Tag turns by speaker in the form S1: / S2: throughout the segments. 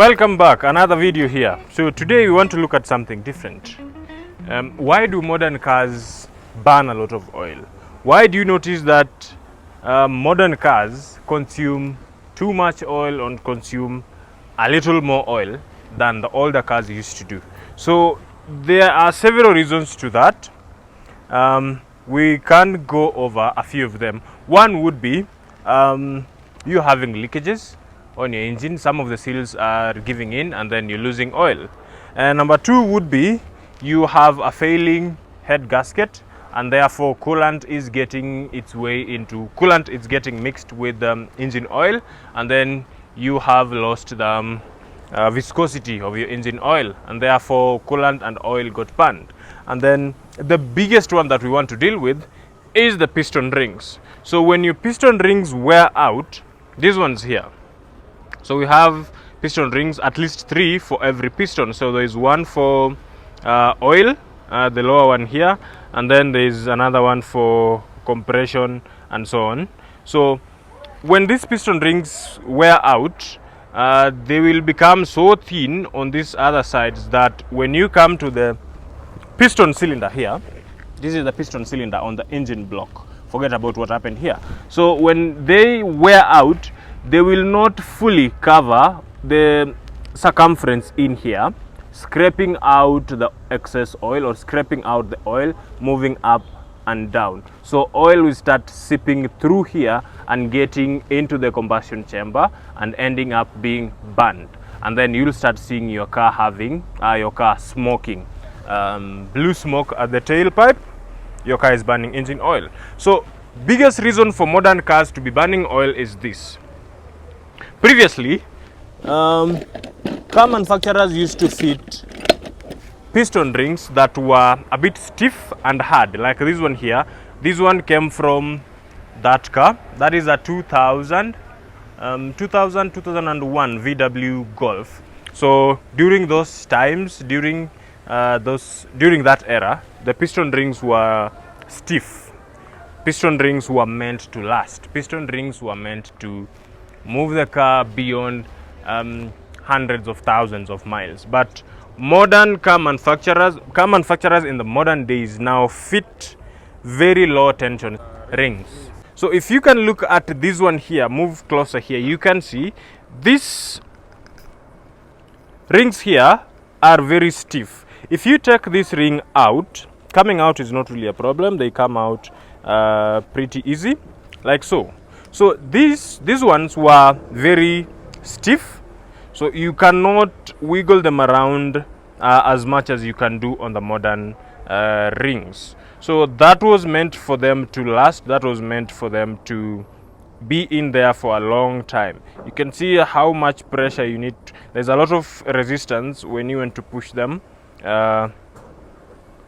S1: Welcome back, another video here. So today we want to look at something different. Why do modern cars burn a lot of oil? Why do you notice that modern cars consume too much oil and consume a little more oil than the older cars used to do? So there are several reasons to that. We can go over a few of them. One would be you having leakages on your engine. Some of the seals are giving in and then you're losing oil. And number two would be you have a failing head gasket, and therefore coolant is getting its way into coolant. It's getting mixed with engine oil, and then you have lost the viscosity of your engine oil, and therefore coolant and oil got burned. And then the biggest one that we want to deal with is the piston rings. So when your piston rings wear out, these ones here, so we have piston rings, at least 3 for every piston. So there is one for oil, the lower one here, and then there is another one for compression and so on. So when these piston rings wear out, they will become so thin on these other sides that when you come to the piston cylinder here, this is the piston cylinder on the engine block. Forget about what happened here. So when they wear out, they will not fully cover the circumference in here, scraping out the excess oil or scraping out the oil moving up and down. So oil will start seeping through here and getting into the combustion chamber and ending up being burned. And then you'll start seeing your car having smoking, blue smoke at the tailpipe. Your car is burning engine oil. So biggest reason for modern cars to be burning oil is this. Previously, car manufacturers used to fit piston rings that were a bit stiff and hard, like this one here. This one came from that car. That is a 2001 VW Golf. So during those times, during that era, the piston rings were stiff. Piston rings were meant to last. Piston rings were meant to move the car beyond hundreds of thousands of miles. But modern car manufacturers in the modern days now fit very low tension rings. So if you can look at this one here, move closer here, you can see these rings here are very stiff. If you take this ring out, coming out is not really a problem. They come out pretty easy, like so. So these ones were very stiff, so you cannot wiggle them around as much as you can do on the modern rings. So that was meant for them to last. That was meant for them to be in there for a long time. You can see how much pressure you need. There's a lot of resistance when you want to push them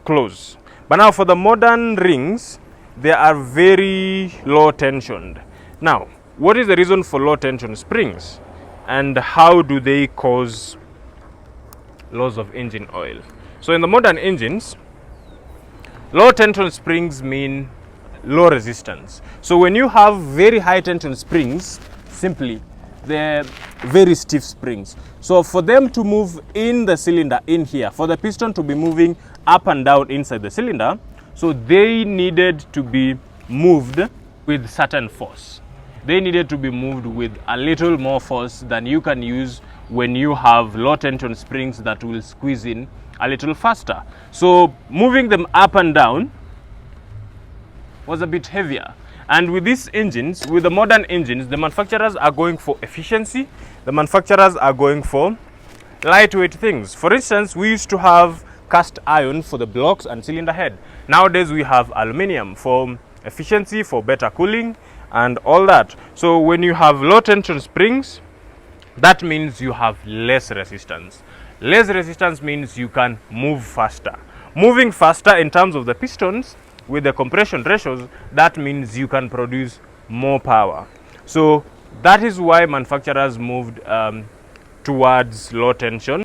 S1: close. But now for the modern rings, they are very low tensioned. Now, what is the reason for low tension springs, and how do they cause loss of engine oil? So in the modern engines, low tension springs mean low resistance. So when you have very high tension springs, simply they're very stiff springs. So for them to move in the cylinder in here, for the piston to be moving up and down inside the cylinder, so they needed to be moved with certain force. They needed to be moved with a little more force than you can use when you have low tension springs that will squeeze in a little faster. So moving them up and down was a bit heavier. And with these engines, with the modern engines, the manufacturers are going for efficiency. The manufacturers are going for lightweight things. For instance, we used to have cast iron for the blocks and cylinder head. Nowadays we have aluminium for efficiency, for better cooling and all that. So when you have low tension springs, that means you have less resistance. Less resistance means you can move faster. Moving faster in terms of the pistons with the compression ratios, that means you can produce more power. So that is why manufacturers moved towards low tension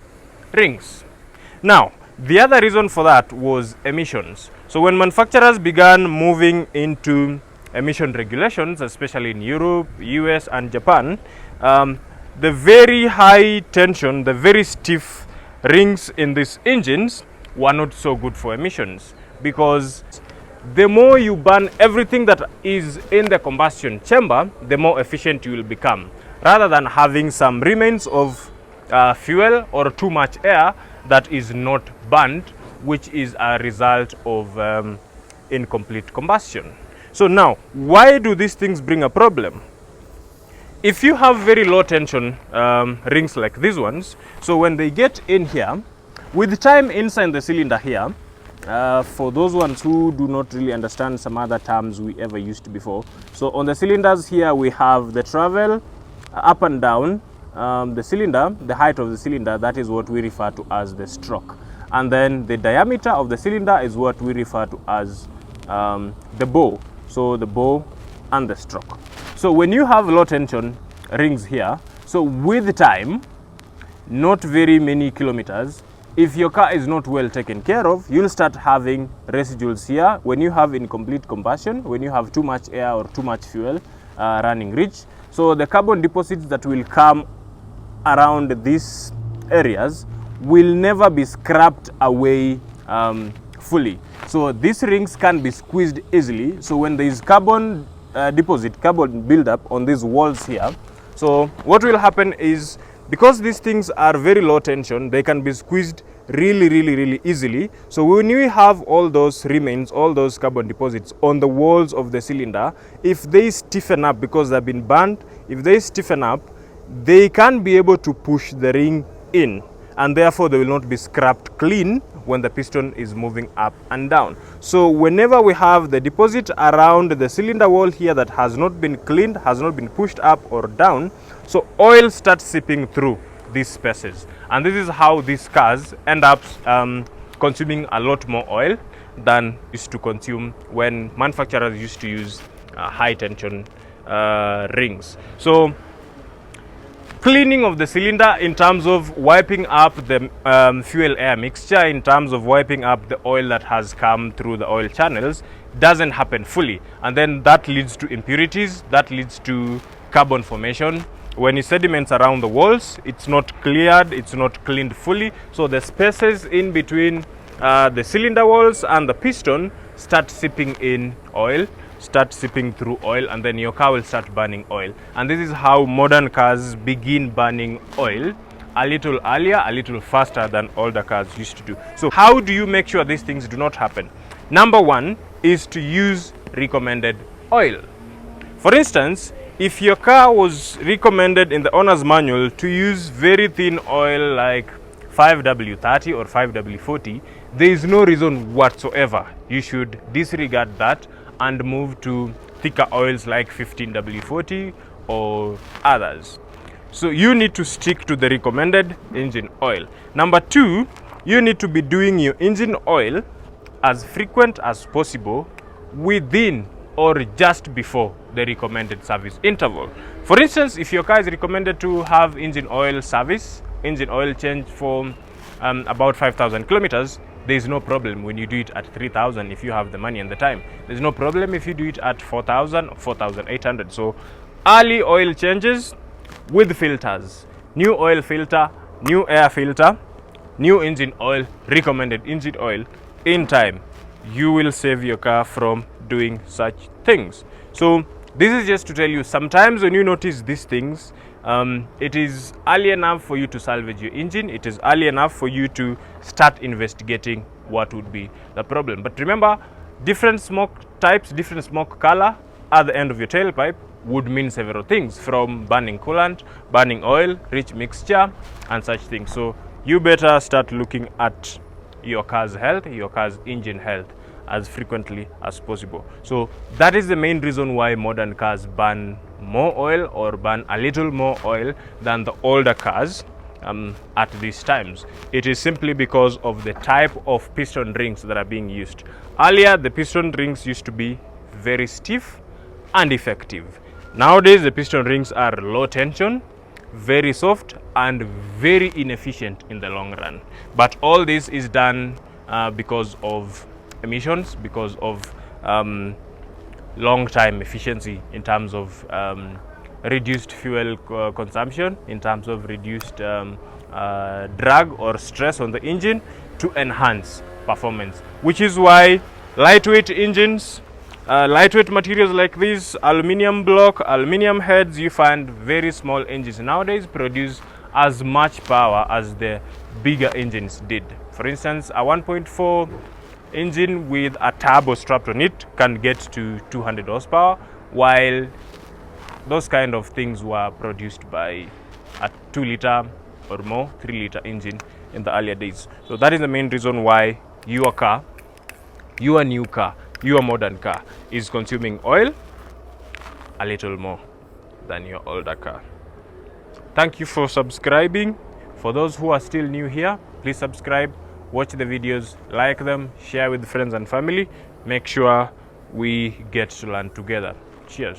S1: rings. Now, the other reason for that was emissions. So when manufacturers began moving into emission regulations, especially in Europe, US and Japan, the very high tension, the very stiff rings in these engines were not so good for emissions, because the more you burn everything that is in the combustion chamber, the more efficient you will become, rather than having some remains of fuel or too much air that is not burnt, which is a result of incomplete combustion. So now, why do these things bring a problem? If you have very low tension rings like these ones, so when they get in here, with time inside the cylinder here, for those ones who do not really understand some other terms we ever used before, so on the cylinders here we have the travel up and down, the cylinder, the height of the cylinder, that is what we refer to as the stroke, and then the diameter of the cylinder is what we refer to as the bow, so the bow and the stroke. So when you have low tension rings here, so with time, not very many kilometers, if your car is not well taken care of, you'll start having residuals here. When you have incomplete combustion, when you have too much air or too much fuel running rich, so the carbon deposits that will come around these areas will never be scrapped away fully. So these rings can be squeezed easily. So when there is carbon deposit, carbon buildup on these walls here, so what will happen is, because these things are very low tension, they can be squeezed really easily. So when you have all those remains, all those carbon deposits on the walls of the cylinder, if they stiffen up because they've been burnt, if they stiffen up, they can be able to push the ring in, and therefore they will not be scrapped clean when the piston is moving up and down. So whenever we have the deposit around the cylinder wall here that has not been cleaned, has not been pushed up or down, so oil starts seeping through these spaces, and this is how these cars end up consuming a lot more oil than used to consume when manufacturers used to use high tension rings. So cleaning of the cylinder in terms of wiping up the fuel air mixture, in terms of wiping up the oil that has come through the oil channels, doesn't happen fully, and then that leads to impurities, that leads to carbon formation. When it sediments around the walls, it's not cleared, it's not cleaned fully, so the spaces in between the cylinder walls and the piston start seeping in oil, start seeping through oil, and then your car will start burning oil. And this is how modern cars begin burning oil, a little earlier, a little faster than older cars used to do. So how do you make sure these things do not happen? Number one is to use recommended oil. For instance, if your car was recommended in the owner's manual to use very thin oil like 5W30 or 5W40, there is no reason whatsoever you should disregard that and move to thicker oils like 15W40 or others. So you need to stick to the recommended engine oil. Number two, you need to be doing your engine oil as frequent as possible within or just before the recommended service interval. For instance, if your car is recommended to have engine oil service, engine oil change for about 5,000 kilometers, there is no problem when you do it at 3,000 if you have the money and the time. There's no problem if you do it at 4,000 or 4,800. So early oil changes with filters, new oil filter, new air filter, new engine oil, recommended engine oil in time, you will save your car from doing such things. So this is just to tell you, sometimes when you notice these things, it is early enough for you to salvage your engine. It is early enough for you to start investigating what would be the problem. But remember, different smoke types, different smoke color at the end of your tailpipe would mean several things, from burning coolant, burning oil, rich mixture, and such things. So you better start looking at your car's health, your car's engine health, as frequently as possible. So that is the main reason why modern cars burn more oil or burn a little more oil than the older cars at these times. It is simply because of the type of piston rings that are being used. Earlier, the piston rings used to be very stiff and effective. Nowadays, the piston rings are low tension, very soft, and very inefficient in the long run. But all this is done because of emissions, because of long time efficiency in terms of reduced fuel consumption, in terms of reduced drag or stress on the engine, to enhance performance, which is why lightweight engines, lightweight materials like these, aluminium block, aluminium heads, you find very small engines nowadays produce as much power as the bigger engines did. For instance, a 1.4 engine with a turbo strapped on it can get to 200 horsepower, while those kind of things were produced by a 2-liter or more, 3-liter engine in the earlier days. So that is the main reason why your car, your new car, your modern car is consuming oil a little more than your older car. Thank you for subscribing. For those who are still new here, please subscribe, watch the videos, like them, share with friends and family. Make sure we get to learn together. Cheers.